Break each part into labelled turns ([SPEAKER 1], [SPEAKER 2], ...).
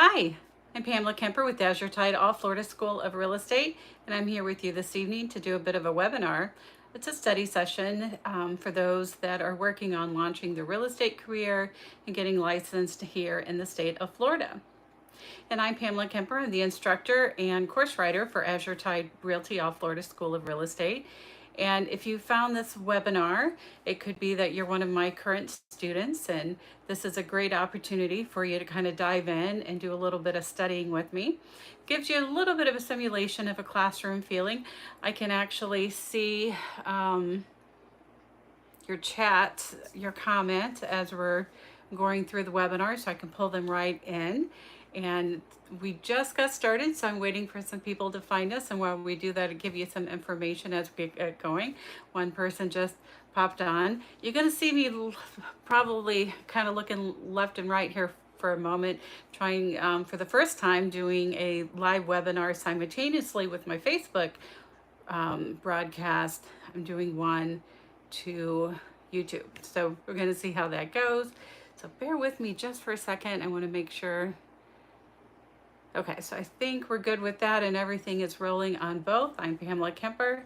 [SPEAKER 1] Hi, I'm Pamela Kemper with AzureTide.School of Real Estate, and I'm here with you this evening to do a bit of a webinar. It's a study session for those that are working on launching their real estate career and getting licensed here in the state of Florida. And I'm Pamela Kemper. I'm the instructor and course writer for Azure Tide Realty All Florida School of Real Estate. And if you found this webinar, it could be that you're one of my current students, and this is a great opportunity for you to kind of dive in and do a little bit of studying with me. Gives you a little bit of a simulation of a classroom feeling. I can actually see your chat, your comment as we're going through the webinar, so I can pull them right in. And we just got started, so I'm waiting for some people to find us. And while we do that, I'll give you some information as we get going. One person just popped on. You're going to see me probably kind of looking left and right here for a moment, trying for the first time doing a live webinar simultaneously with my Facebook broadcast. I'm doing one to YouTube. So we're going to see how that goes. So bear with me just for a second. I want to make sure. Okay, so I think we're good with that and everything is rolling on both. I'm Pamela Kemper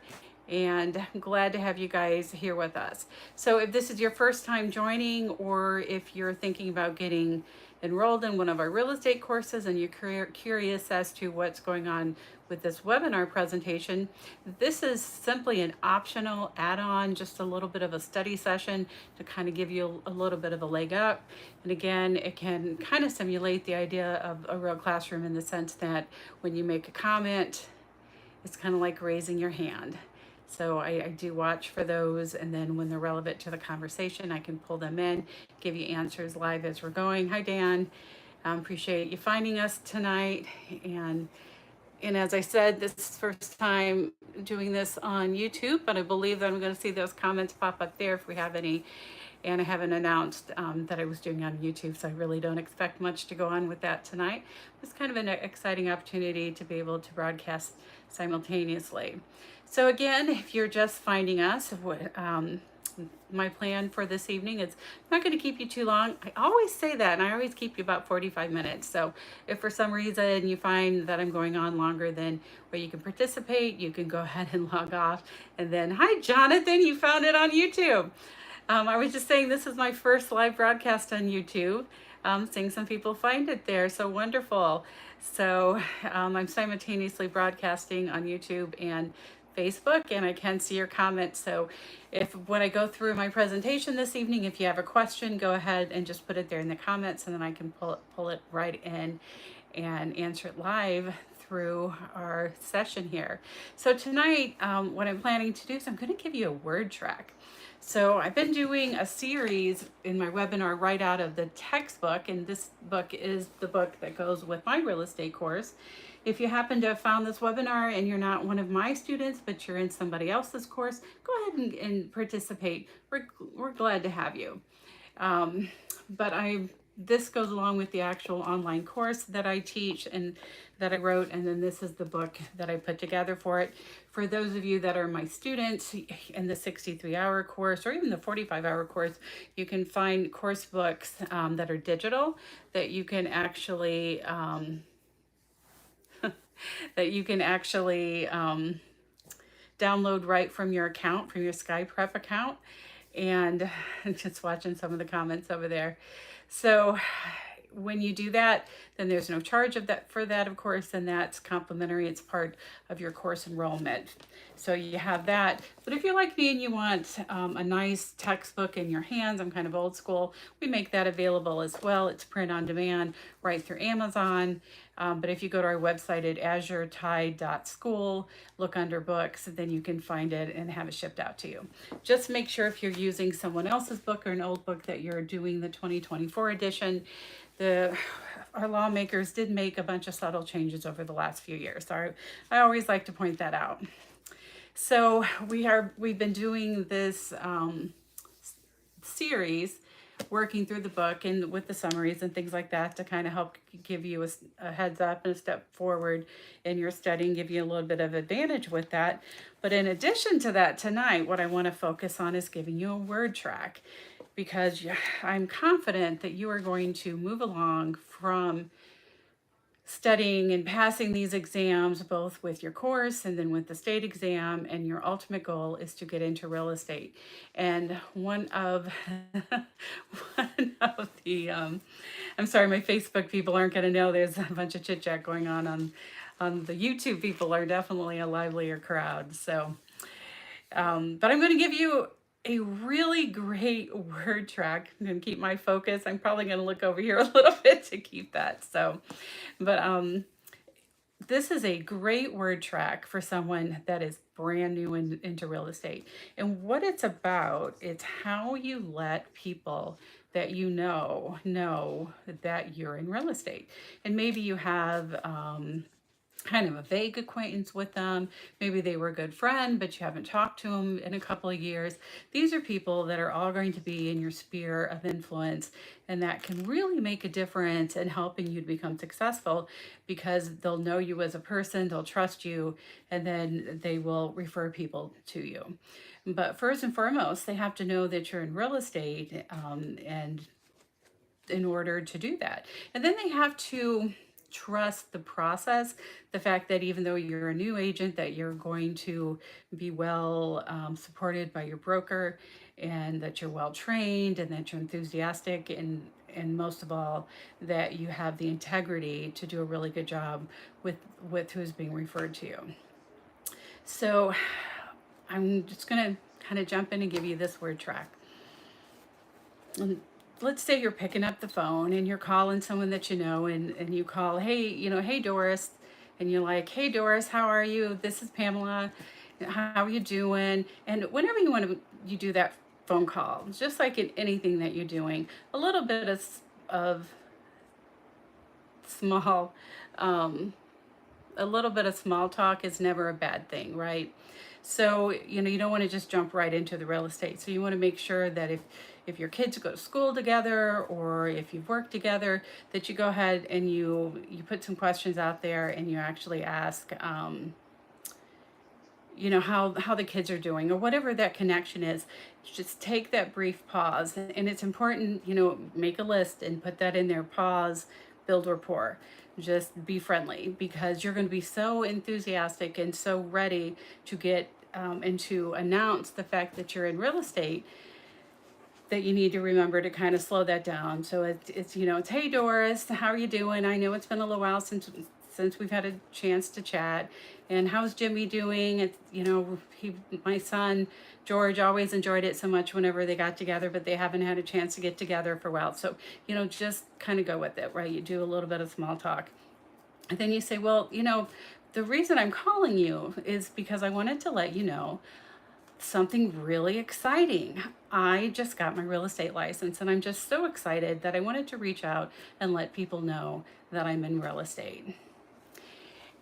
[SPEAKER 1] and I'm glad to have you guys here with us. So if this is your first time joining, or if you're thinking about getting enrolled in one of our real estate courses and you're curious as to what's going on with this webinar presentation, this is simply an optional add-on, just a little bit of a study session to kind of give you a little bit of a leg up. And again, it can kind of simulate the idea of a real classroom in the sense that when you make a comment, it's kind of like raising your hand. So I do watch for those, and then when they're relevant to the conversation, I can pull them in, give you answers live as we're going. Hi, Dan. Appreciate you finding us tonight. And as I said, this is first time doing this on YouTube, but I believe that I'm going to see those comments pop up there if we have any. And I haven't announced that I was doing on YouTube, so I really don't expect much to go on with that tonight. It's kind of an exciting opportunity to be able to broadcast simultaneously. So again, if you're just finding us, my plan for this evening is I'm not going to keep you too long. I always say that, and I always keep you about 45 minutes. So if for some reason you find that I'm going on longer than where you can participate, you can go ahead and log off. And then, hi, Jonathan, you found it on YouTube. I was just saying this is my first live broadcast on YouTube. Seeing some people find it there, so wonderful. So I'm simultaneously broadcasting on YouTube and Facebook, and I can see your comments. So if when I go through my presentation this evening, if you have a question, go ahead and just put it there in the comments, and then I can pull it right in and answer it live through our session here. So tonight, what I'm planning to do is I'm going to give you a word track. So I've been doing a series in my webinar right out of the textbook, and this book is the book that goes with my real estate course. If you happen to have found this webinar and you're not one of my students, but you're in somebody else's course, go ahead and participate. We're glad to have you. But this goes along with the actual online course that I teach and that I wrote, and then this is the book that I put together for it. For those of you that are my students in the 63-hour course or even the 45-hour course, you can find course books that are digital that you can actually download right from your account, from your SkyPrep account. And just watching some of the comments over there. So when you do that, then there's no charge for that, of course, and that's complimentary. It's part of your course enrollment. So you have that. But if you're like me and you want a nice textbook in your hands, I'm kind of old school, we make that available as well. It's print on demand right through Amazon. But if you go to our website at AzureTide.School, look under books, then you can find it and have it shipped out to you. Just make sure if you're using someone else's book or an old book that you're doing the 2024 edition. Our lawmakers did make a bunch of subtle changes over the last few years. So I always like to point that out. So we've been doing this series, working through the book and with the summaries and things like that to kind of help give you a heads up and a step forward in your studying, give you a little bit of advantage with that. But in addition to that, tonight, what I want to focus on is giving you a word track, because I'm confident that you are going to move along from studying and passing these exams, both with your course and then with the state exam. And your ultimate goal is to get into real estate. And one of I'm sorry, my Facebook people aren't going to know. There's a bunch of chit chat going on the YouTube people are definitely a livelier crowd. So, but I'm going to give you a really great word track. I'm going to keep my focus. I'm probably going to look over here a little bit to keep that. So, but this is a great word track for someone that is brand new into real estate. And what it's about, it's how you let people that you know that you're in real estate. And maybe you have kind of a vague acquaintance with them. Maybe they were a good friend, but you haven't talked to them in a couple of years. These are people that are all going to be in your sphere of influence and that can really make a difference in helping you to become successful because they'll know you as a person, they'll trust you, and then they will refer people to you. But first and foremost, they have to know that you're in real estate, and in order to do that. And then they have to trust the process, the fact that even though you're a new agent, that you're going to be well supported by your broker, and that you're well trained, and that you're enthusiastic, and most of all, that you have the integrity to do a really good job with who's being referred to you. So I'm just gonna kind of jump in and give you this word track. And let's say you're picking up the phone and you're calling someone that you know, and you call, hey, hey Doris, and you're like, hey Doris, how are you? This is Pamela. How are you doing? And whenever you do that phone call, just like in anything that you're doing, a little bit of small um, a little bit of small talk is never a bad thing, right? So, you don't want to just jump right into the real estate. So you want to make sure that if your kids go to school together or if you've worked together, that you go ahead and you put some questions out there and you actually ask, how the kids are doing or whatever that connection is. Just take that brief pause. And it's important, make a list and put that in there. Pause, build rapport, just be friendly, because you're going to be so enthusiastic and so ready to get and to announce the fact that you're in real estate, that you need to remember to kind of slow that down. So it's hey Doris, how are you doing? I know it's been a little while since we've had a chance to chat. And how's Jimmy doing? It's, my son George always enjoyed it so much whenever they got together, but they haven't had a chance to get together for a while. So, just kind of go with it, right? You do a little bit of small talk. And then you say, well, the reason I'm calling you is because I wanted to let you know something really exciting. I just got my real estate license and I'm just so excited that I wanted to reach out and let people know that I'm in real estate.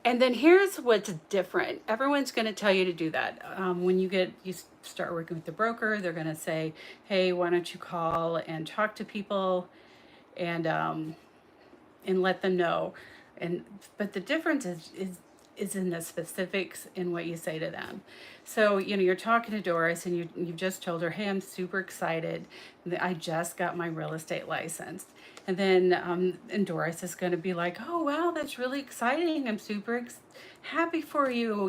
[SPEAKER 1] And then here's what's different. Everyone's going to tell you to do that. When you start working with the broker, they're going to say, hey, why don't you call and talk to people and let them know. But the difference is in the specifics in what you say to them. So, you're talking to Doris and you've just told her, hey, I'm super excited that I just got my real estate license. And then and Doris is going to be like, oh, wow, that's really exciting. I'm super happy for you,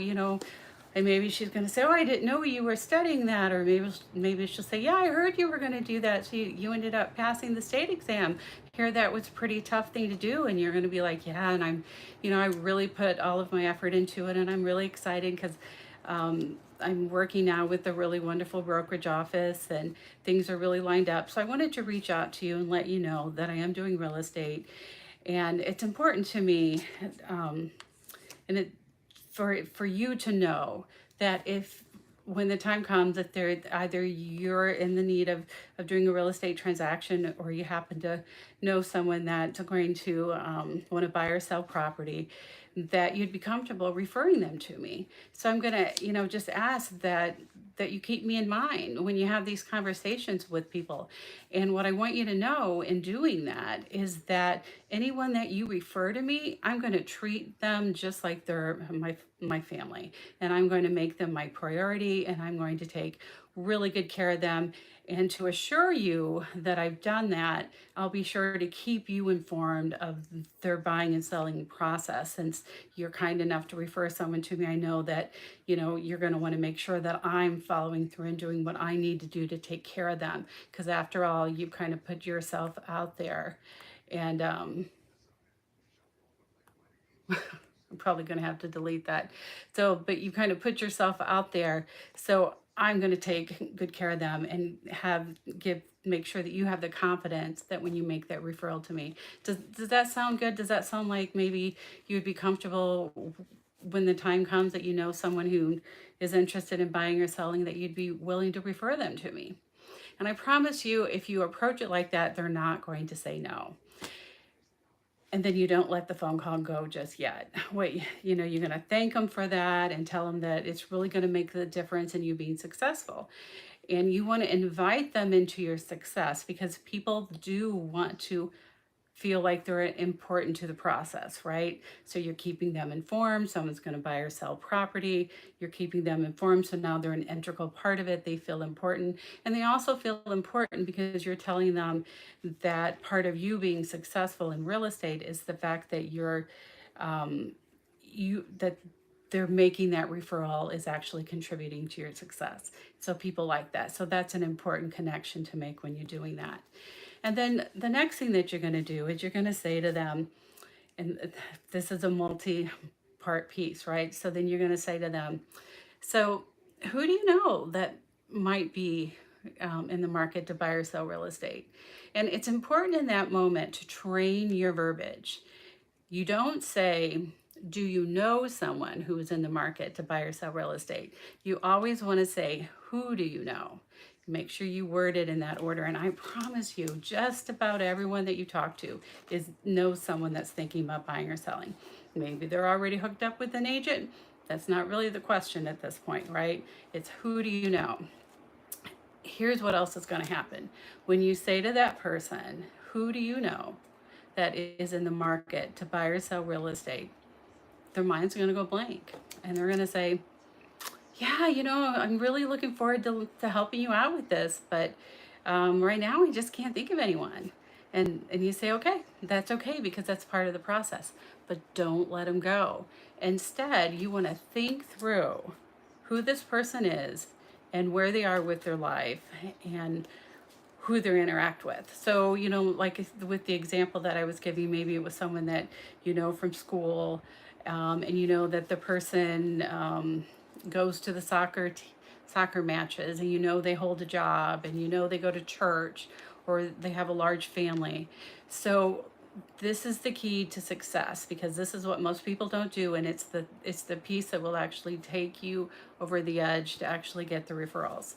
[SPEAKER 1] And maybe she's going to say, oh, I didn't know you were studying that. Or maybe she'll say, yeah, I heard you were going to do that. So you ended up passing the state exam. Hear that was a pretty tough thing to do. And you're going to be like, yeah, and I really put all of my effort into it. And I'm really excited because I'm working now with a really wonderful brokerage office and things are really lined up. So I wanted to reach out to you and let you know that I am doing real estate. And it's important to me, and it for you to know that if when the time comes that either you're in the need of doing a real estate transaction or you happen to know someone that's going to want to buy or sell property, that you'd be comfortable referring them to me. So I'm going to, just ask that you keep me in mind when you have these conversations with people. And what I want you to know in doing that is that anyone that you refer to me, I'm going to treat them just like they're my family. And I'm going to make them my priority, and I'm going to take really good care of them. And to assure you that I've done that, I'll be sure to keep you informed of their buying and selling process. Since you're kind enough to refer someone to me, I know that, you're going to want to make sure that I'm following through and doing what I need to do to take care of them. Because after all, you kind of put yourself out there. And I'm probably going to have to delete that. So, but you kind of put yourself out there. So I'm going to take good care of them and make sure that you have the confidence that when you make that referral to me. Does that sound good? Does that sound like maybe you would be comfortable when the time comes that someone who is interested in buying or selling, that you'd be willing to refer them to me? And I promise you, if you approach it like that, they're not going to say no. And then you don't let the phone call go just yet. Wait, you're going to thank them for that and tell them that it's really going to make the difference in you being successful. And you want to invite them into your success, because people do want to feel like they're important to the process, right? So you're keeping them informed. Someone's going to buy or sell property. You're keeping them informed. So now they're an integral part of it. They feel important. And they also feel important because you're telling them that part of you being successful in real estate is the fact that that they're making that referral is actually contributing to your success. So people like that. So that's an important connection to make when you're doing that. And then the next thing that you're going to do is you're going to say to them, and this is a multi-part piece, right? So then you're going to say to them, so who do you know that might be in the market to buy or sell real estate? And it's important in that moment to train your verbiage. You don't say, do you know someone who is in the market to buy or sell real estate? You always want to say, who do you know? Make sure you word it in that order. And I promise you, just about everyone that you talk to knows someone that's thinking about buying or selling. Maybe they're already hooked up with an agent. That's not really the question at this point, right? It's who do you know? Here's what else is going to happen. When you say to that person, who do you know that is in the market to buy or sell real estate, their mind's going to go blank. And they're going to say, yeah, I'm really looking forward to helping you out with this, but right now I just can't think of anyone. And you say, okay, that's okay, because that's part of the process, but don't let them go. Instead, you want to think through who this person is and where they are with their life and who they interact with. So, like with the example that I was giving, maybe it was someone that from school, and that the person goes to the soccer matches, and they hold a job, and they go to church, or they have a large family. So this is the key to success, because this is what most people don't do, and it's the piece that will actually take you over the edge to actually get the referrals.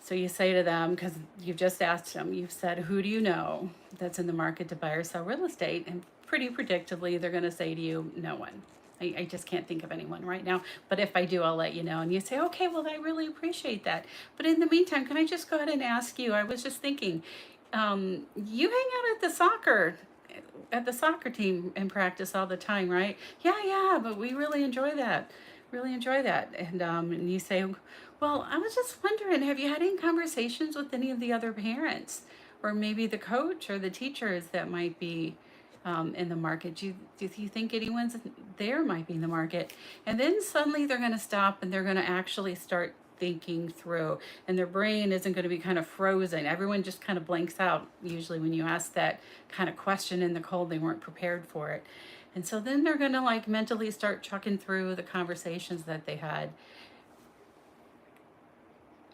[SPEAKER 1] So you say to them, because you've just asked them, you've said, who do you know that's in the market to buy or sell real estate? And pretty predictably, they're going to say to you, no one. I just can't think of anyone right now. But if I do, I'll let you know. And you say, okay, well, I really appreciate that. But in the meantime, can I just go ahead and ask you, I was just thinking, you hang out at the soccer team in practice all the time, right? Yeah, but we really enjoy that. And you say, well, I was just wondering, have you had any conversations with any of the other parents, or maybe the coach or the teachers that might be in the market? Do you think anyone's there might be in the market? And then suddenly they're going to stop, and they're going to actually start thinking through, and their brain isn't going to be kind of frozen. Everyone just kind of blanks out usually when you ask that kind of question in the cold. They weren't prepared for it. And so then they're going to like mentally start chucking through the conversations that they had.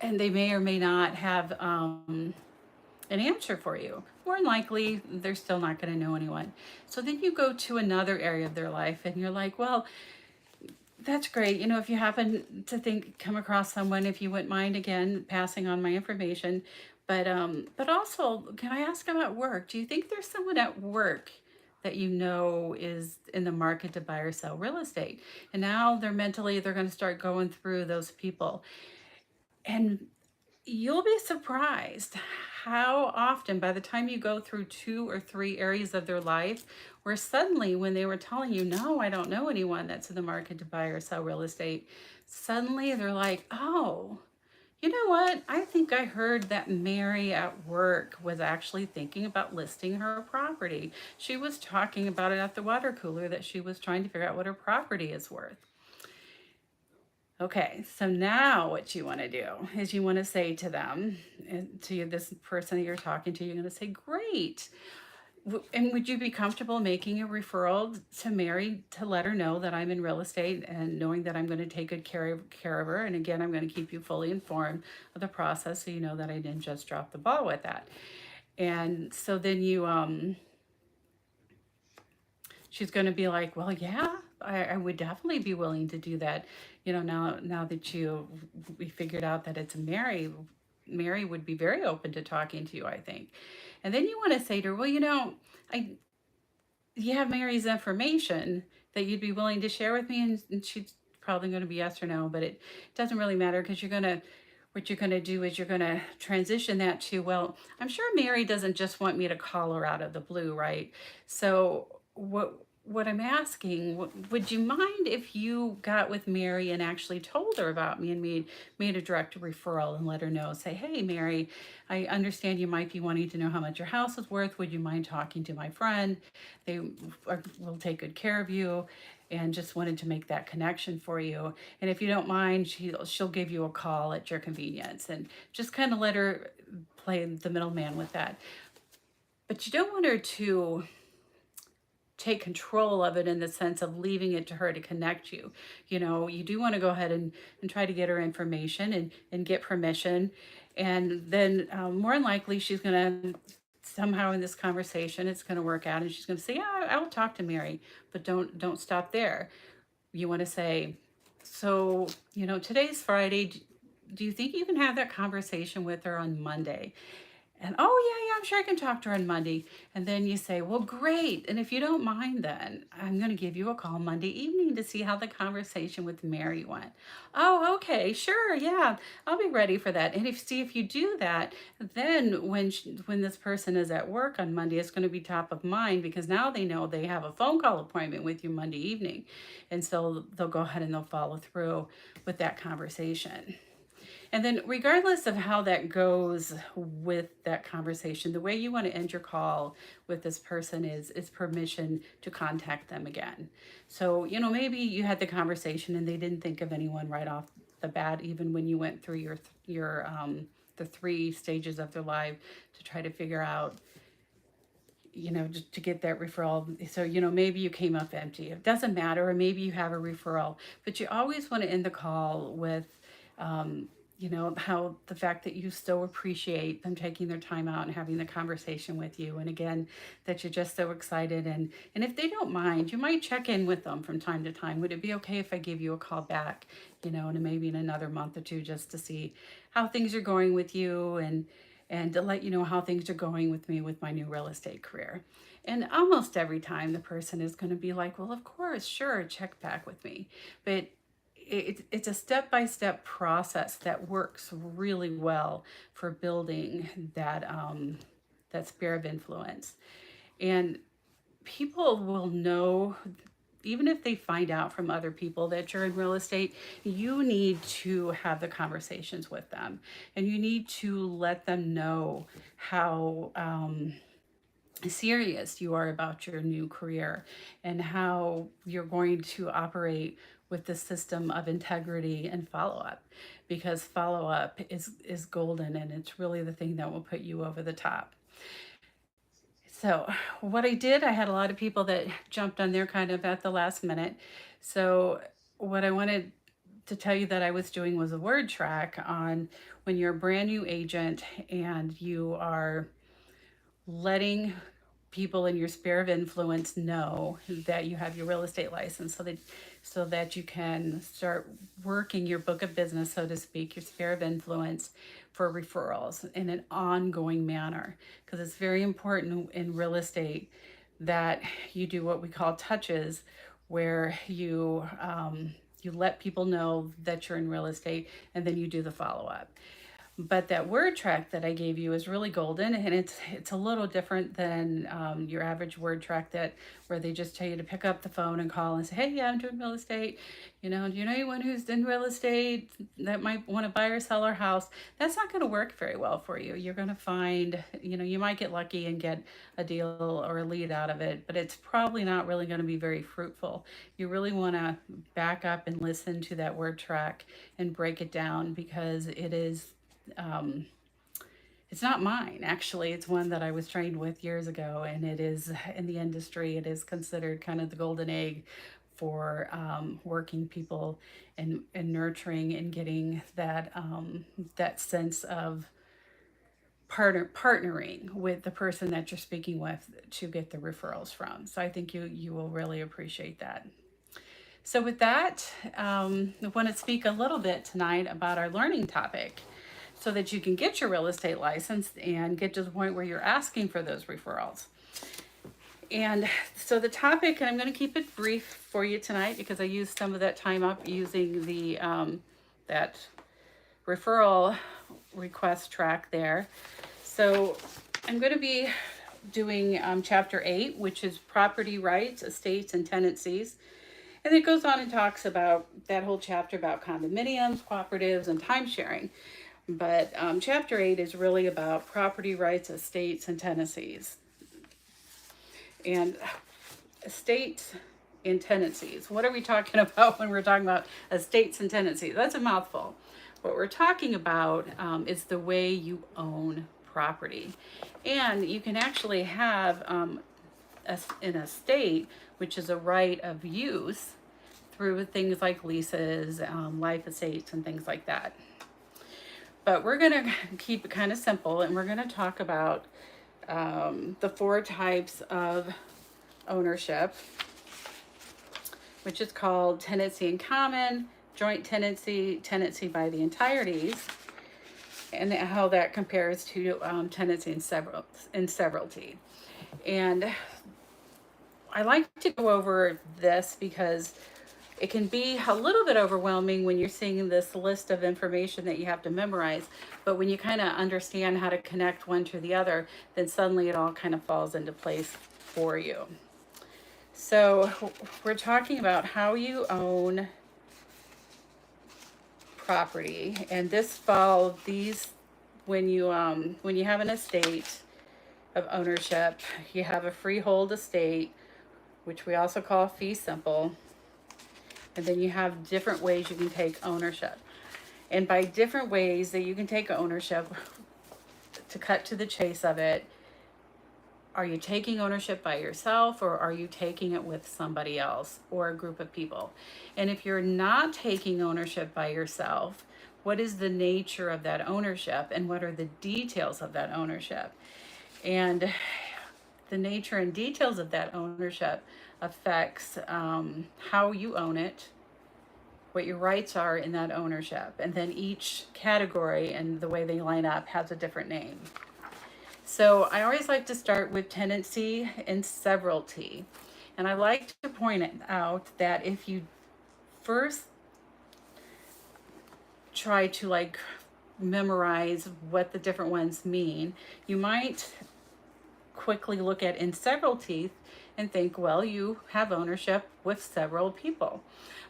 [SPEAKER 1] And they may or may not have an answer for you. More than likely, they're still not going to know anyone. So then you go to another area of their life, and you're like, well, that's great. If you happen to come across someone, if you wouldn't mind, again, passing on my information. But also, can I ask about work? Do you think there's someone at work that is in the market to buy or sell real estate? And now they're going to start going through those people. And you'll be surprised how often, by the time you go through 2 or 3 areas of their life, where suddenly when they were telling you, no, I don't know anyone that's in the market to buy or sell real estate, suddenly they're like, oh, You know what? I think I heard that Mary at work was actually thinking about listing her property. She was talking about it at the water cooler, that she was trying to figure out what her property is worth. Okay, so now what you want to do is you want to say to them, and to this person that you're talking to, you're going to say, great. And would you be comfortable making a referral to Mary to let her know that I'm in real estate, and knowing that I'm going to take good care of her? And again, I'm going to keep you fully informed of the process, so you know that I didn't just drop the ball with that. And so then she's going to be like, well, yeah, I would definitely be willing to do that. Now that we figured out that it's Mary would be very open to talking to you, I think. And then you want to say to her, well, I you have Mary's information that you'd be willing to share with me, and she's probably going to be yes or no, but it doesn't really matter, because what you're going to do is you're going to transition that to, well, I'm sure Mary doesn't just want me to call her out of the blue, right? So what I'm asking, would you mind if you got with Mary and actually told her about me, and made a direct referral, and let her know, say, hey, Mary, I understand you might be wanting to know how much your house is worth. Would you mind talking to my friend? Will take good care of you, and just wanted to make that connection for you. And if you don't mind, she'll give you a call at your convenience, and just kind of let her play the middleman with that. But you don't want her to take control of it, in the sense of leaving it to her to connect you. You do want to go ahead and try to get her information, and get permission. And then more than likely, she's going to, somehow in this conversation, it's going to work out, and she's going to say, yeah, I'll talk to Mary. But don't stop there. You want to say, so, today's Friday. Do you think you can have that conversation with her on Monday? And, oh, yeah, I'm sure I can talk to her on Monday. And then you say, well, great. And if you don't mind, then I'm going to give you a call Monday evening to see how the conversation with Mary went. Oh, okay, sure. Yeah, I'll be ready for that. And if you do that, then when this person is at work on Monday, it's going to be top of mind, because now they know they have a phone call appointment with you Monday evening. And so they'll go ahead and they'll follow through with that conversation. And then, regardless of how that goes with that conversation, the way you want to end your call with this person is permission to contact them again. So, maybe you had the conversation and they didn't think of anyone right off the bat, even when you went through your the 3 stages of their life to try to figure out, just to get that referral. So, maybe you came up empty. It doesn't matter, or maybe you have a referral, but you always want to end the call with, how the fact that you so appreciate them taking their time out and having the conversation with you. And again, that you're just so excited. And if they don't mind, you might check in with them from time to time. Would it be okay if I give you a call back, and maybe in another month or two, just to see how things are going with you, and to let you know how things are going with me with my new real estate career. And almost every time the person is going to be like, well, of course, sure, check back with me. But it's a step-by-step process that works really well for building that sphere of influence. And people will know, even if they find out from other people that you're in real estate, you need to have the conversations with them, and you need to let them know how serious you are about your new career, and how you're going to operate with the system of integrity and follow-up, because follow-up is golden, and it's really the thing that will put you over the top. So what I had a lot of people that jumped on there kind of at the last minute. So what I wanted to tell you that I was doing was a word track on when you're a brand new agent, and you are letting people in your sphere of influence know that you have your real estate license, so that you can start working your book of business, so to speak, your sphere of influence, for referrals in an ongoing manner. Because it's very important in real estate that you do what we call touches, where you let people know that you're in real estate, and then you do the follow-up. But that word track that I gave you is really golden, and it's a little different than your average word track that where they just tell you to pick up the phone and call and say, hey, yeah, I'm doing real estate. Do you know anyone who's in real estate that might want to buy or sell our house? That's not going to work very well for you. You're going to find, you might get lucky and get a deal or a lead out of it, but it's probably not really going to be very fruitful. You really want to back up and listen to that word track and break it down, because um, it's not mine, actually. It's one that I was trained with years ago, and it is in the industry. It is considered kind of the golden egg for working people and nurturing and getting that sense of partnering with the person that you're speaking with to get the referrals from. So I think you will really appreciate that. So with that, I want to speak a little bit tonight about our learning topic, so that you can get your real estate license and get to the point where you're asking for those referrals. And so the topic, and I'm going to keep it brief for you tonight because I used some of that time up using the that referral request track there. So I'm going to be doing chapter 8, which is property rights, estates, and tenancies. And it goes on and talks about that whole chapter about condominiums, cooperatives, and timesharing. But chapter 8 is really about property rights, estates, and tenancies. And estates and tenancies. What are we talking about when we're talking about estates and tenancies? That's a mouthful. What we're talking about is the way you own property. And you can actually have an estate, which is a right of use, through things like leases, life estates, and things like that. But we're going to keep it kind of simple, and we're going to talk about the 4 types of ownership, which is called tenancy in common, joint tenancy, tenancy by the entireties, and how that compares to tenancy in severalty. And I like to go over this because it can be a little bit overwhelming when you're seeing this list of information that you have to memorize, but when you kind of understand how to connect one to the other, then suddenly it all kind of falls into place for you. So we're talking about how you own property, and when you have an estate of ownership, you have a freehold estate, which we also call fee simple. And then you have different ways you can take ownership. And by different ways that you can take ownership, to cut to the chase of it, are you taking ownership by yourself, or are you taking it with somebody else or a group of people? And if you're not taking ownership by yourself, what is the nature of that ownership, and what are the details of that ownership? And the nature and details of that ownership affects how you own it, what your rights are in that ownership, and then each category and the way they line up has a different name. So I always like to start with tenancy and severalty. And I like to point it out that if you first try to memorize what the different ones mean, you might quickly look at in severalty and think, well, you have ownership with several people.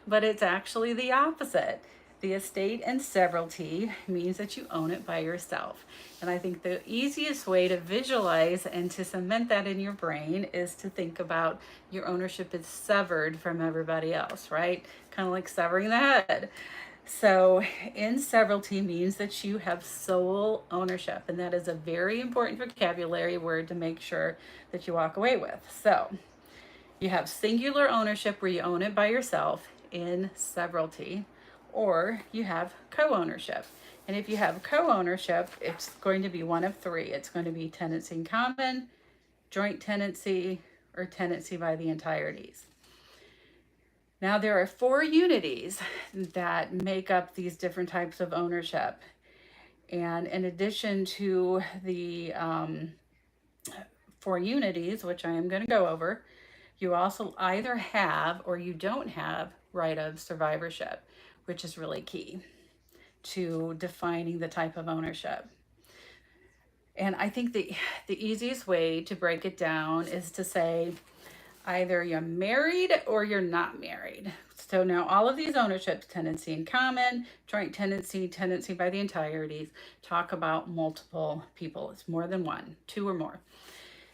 [SPEAKER 1] But it's actually the opposite. The estate and severalty means that you own it by yourself. And I think the easiest way to visualize and to cement that in your brain is to think about your ownership is severed from everybody else, right? Kind of like severing the head. So in severalty means that you have sole ownership, and that is a very important vocabulary word to make sure that you walk away with. So you have singular ownership where you own it by yourself in severalty, or you have co-ownership. And if you have co-ownership, it's going to be one of 3. It's going to be tenancy in common, joint tenancy, or tenancy by the entireties. Now, there are 4 unities that make up these different types of ownership. And in addition to the 4 unities, which I am going to go over, you also either have or you don't have right of survivorship, which is really key. to defining the type of ownership. And I think the easiest way to break it down is to say either you're married or you're not married. So now all of these ownerships, tenancy in common, joint tenancy, tenancy by the entireties, talk about multiple people. It's more than one, two or more.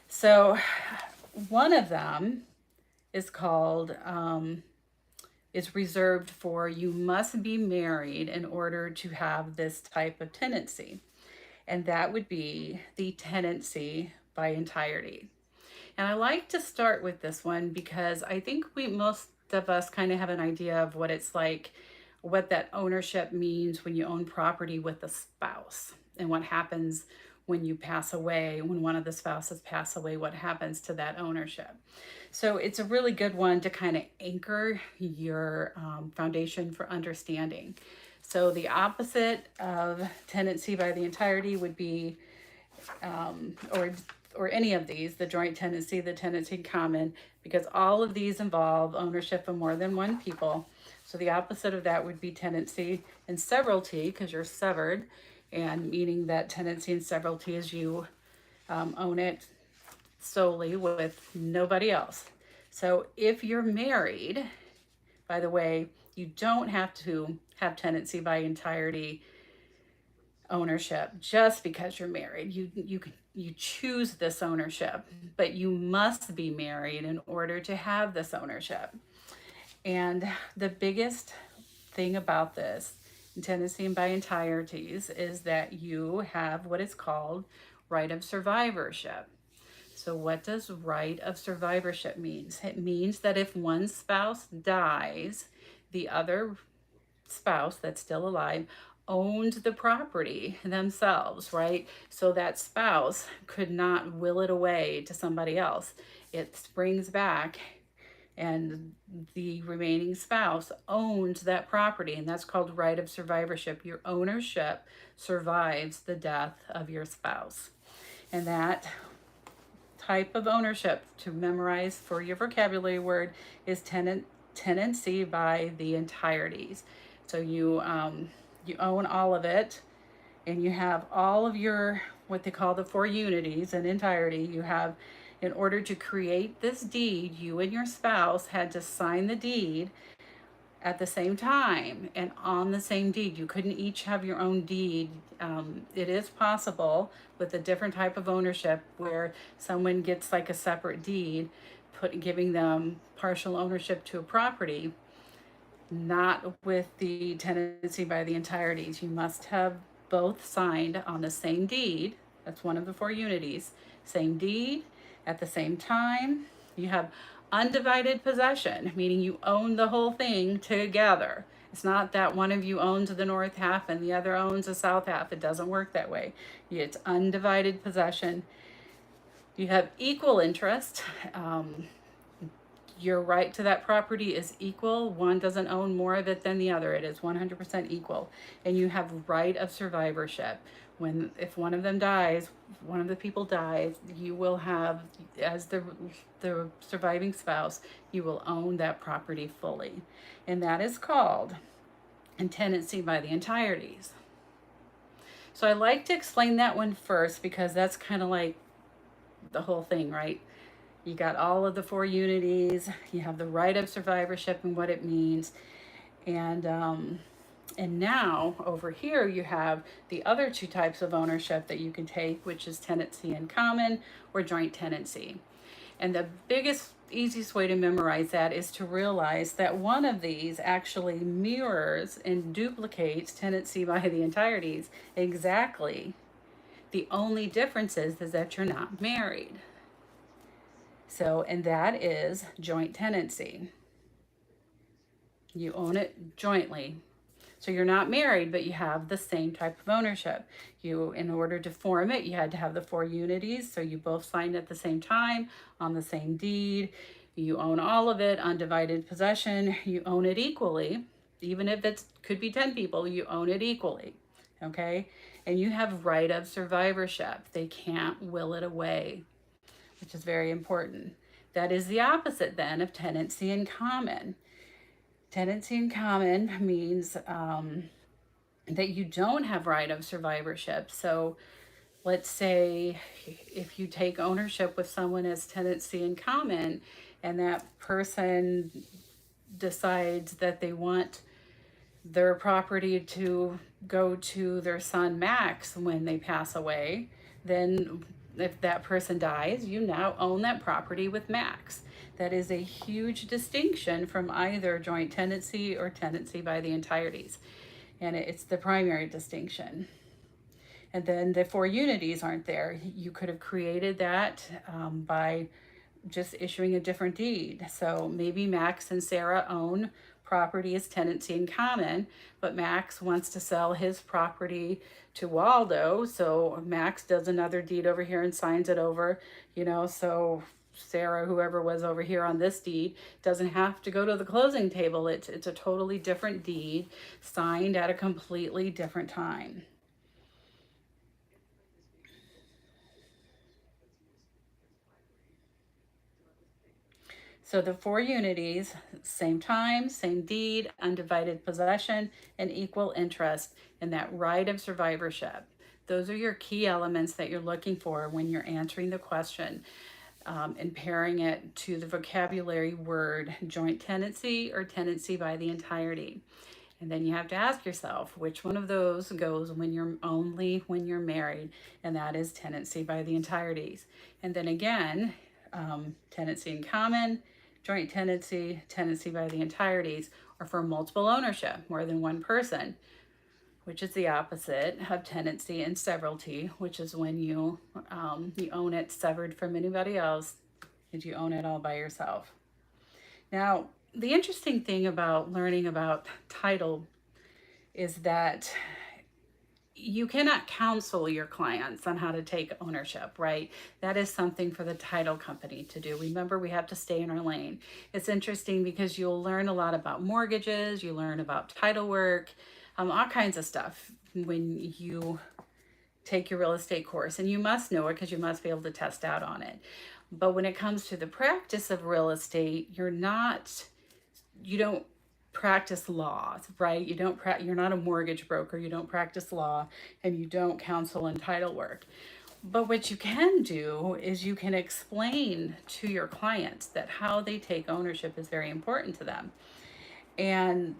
[SPEAKER 1] So one of them is called, is reserved for you must be married in order to have this type of tenancy. And that would be the tenancy by entirety. And I like to start with this one because I think most of us kind of have an idea of what it's like, what that ownership means when you own property with a spouse, and what happens when you pass away, when one of the spouses pass away, what happens to that ownership. So it's a really good one to kind of anchor your foundation for understanding. So the opposite of tenancy by the entirety would be, or any of these, the joint tenancy, the tenancy in common, because all of these involve ownership of more than one people. So the opposite of that would be tenancy and severalty, because you're severed, and meaning that tenancy and severalty is you own it solely with nobody else. So if you're married, by the way, you don't have to have tenancy by entirety ownership just because you're married. You choose this ownership, but you must be married in order to have this ownership. And the biggest thing about this tenancy and by entireties is that you have what is called right of survivorship. So what does right of survivorship means? It means that if one spouse dies, the other spouse that's still alive owns the property themselves, right? So that spouse could not will it away to somebody else. It springs back and the remaining spouse owns that property, and that's called right of survivorship. Your ownership survives the death of your spouse. And that type of ownership, to memorize for your vocabulary word, is tenancy by the entireties. So you own all of it, and you have all of your, what they call the four unities in entirety. You have, in order to create this deed, you and your spouse had to sign the deed at the same time and on the same deed. You couldn't each have your own deed. It is possible with a different type of ownership where someone gets like a separate deed, giving them partial ownership to a property. Not with the tenancy by the entireties. You must have both signed on the same deed. That's one of the four unities. Same deed at the same time. You have undivided possession, meaning you own the whole thing together. It's not that one of you owns the north half and the other owns the south half. It doesn't work that way. It's undivided possession. You have equal interest. Your right to that property is equal. One doesn't own more of it than the other. It is 100% equal. And you have right of survivorship. If one of them dies, one of the people dies, you will have, as the surviving spouse, you will own that property fully. And that is called tenancy by the entireties. So I like to explain that one first because that's kind of like the whole thing, right? You got all of the four unities. You have the right of survivorship and what it means. And now over here you have the other two types of ownership that you can take, which is tenancy in common or joint tenancy. And the biggest, easiest way to memorize that is to realize that one of these actually mirrors and duplicates tenancy by the entireties exactly. The only difference is that you're not married. So, and that is joint tenancy. You own it jointly. So you're not married, but you have the same type of ownership. In order to form it, you had to have the four unities. So you both signed at the same time on the same deed. You own all of it, undivided possession. You own it equally. Even if it could be 10 people, you own it equally. Okay? And you have right of survivorship. They can't will it away, which is very important. That is the opposite then of tenancy in common. Tenancy in common means that you don't have right of survivorship. So let's say if you take ownership with someone as tenancy in common, and that person decides that they want their property to go to their son Max when they pass away, then if that person dies, you now own that property with Max. That is a huge distinction from either joint tenancy or tenancy by the entireties. And it's the primary distinction. And then the four unities aren't there. You could have created that by just issuing a different deed. So maybe Max and Sarah own property as tenancy in common, but Max wants to sell his property to Waldo. So Max does another deed over here and signs it over, so Sarah, whoever was over here on this deed, doesn't have to go to the closing table. It's a totally different deed signed at a completely different time. So the four unities: same time, same deed, undivided possession, and equal interest in that right of survivorship. Those are your key elements that you're looking for when you're answering the question, and pairing it to the vocabulary word joint tenancy or tenancy by the entirety. And then you have to ask yourself which one of those goes when you're married, and that is tenancy by the entireties. And then again, tenancy in common, joint tenancy, tenancy by the entireties, or for multiple ownership, more than one person, which is the opposite of tenancy and severalty, which is when you own it severed from anybody else and you own it all by yourself. Now, the interesting thing about learning about title is that you cannot counsel your clients on how to take ownership, right? That is something for the title company to do. Remember, we have to stay in our lane. It's interesting because you'll learn a lot about mortgages, you learn about title work, all kinds of stuff when you take your real estate course, and you must know it because you must be able to test out on it. But when it comes to the practice of real estate, you don't practice law, right? You're not a mortgage broker, you don't practice law, and you don't counsel and title work. But what you can do is you can explain to your clients that how they take ownership is very important to them. And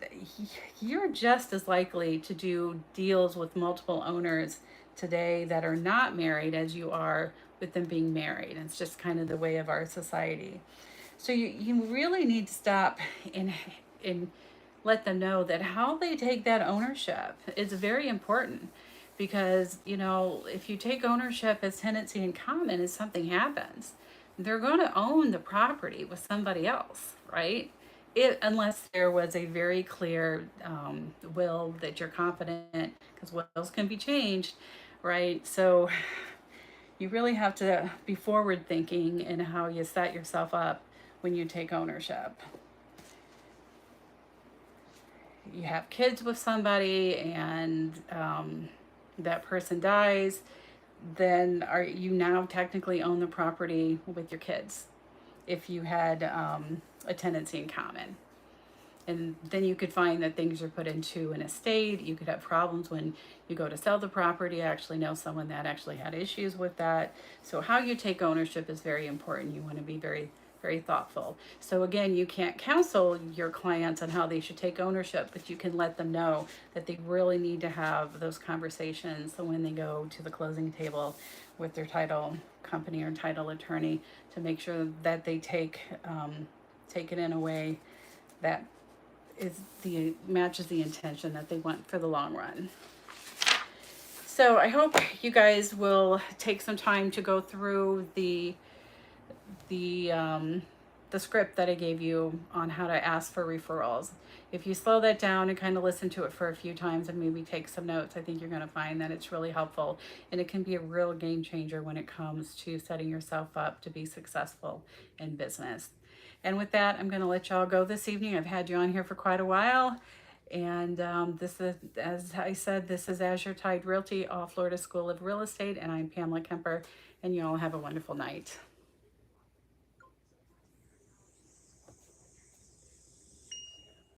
[SPEAKER 1] you're just as likely to do deals with multiple owners today that are not married as you are with them being married. It's just kind of the way of our society. So you really need to stop and let them know that how they take that ownership is very important, because if you take ownership as tenancy in common and something happens, they're going to own the property with somebody else, right? Unless there was a very clear will that you're confident, because wills can be changed, right? So you really have to be forward thinking in how you set yourself up when you take ownership. You have kids with somebody and that person dies, then you now technically own the property with your kids if you had a tenancy in common. And then you could find that things are put into an estate. You could have problems when you go to sell the property. I actually know someone that actually had issues with that. So how you take ownership is very important. You want to be very, very thoughtful. So again, you can't counsel your clients on how they should take ownership, but you can let them know that they really need to have those conversations so when they go to the closing table with their title company or title attorney, to make sure that they take it in a way that matches the intention that they want for the long run. So I hope you guys will take some time to go through the script that I gave you on how to ask for referrals. If you slow that down and kind of listen to it for a few times and maybe take some notes, I think you're going to find that it's really helpful, and it can be a real game changer when it comes to setting yourself up to be successful in business. And with that, I'm going to let y'all go this evening. I've had you on here for quite a while. And this is, as I said, this is Azure Tide Realty, All Florida School of Real Estate, and I'm Pamela Kemper, and you all have a wonderful night.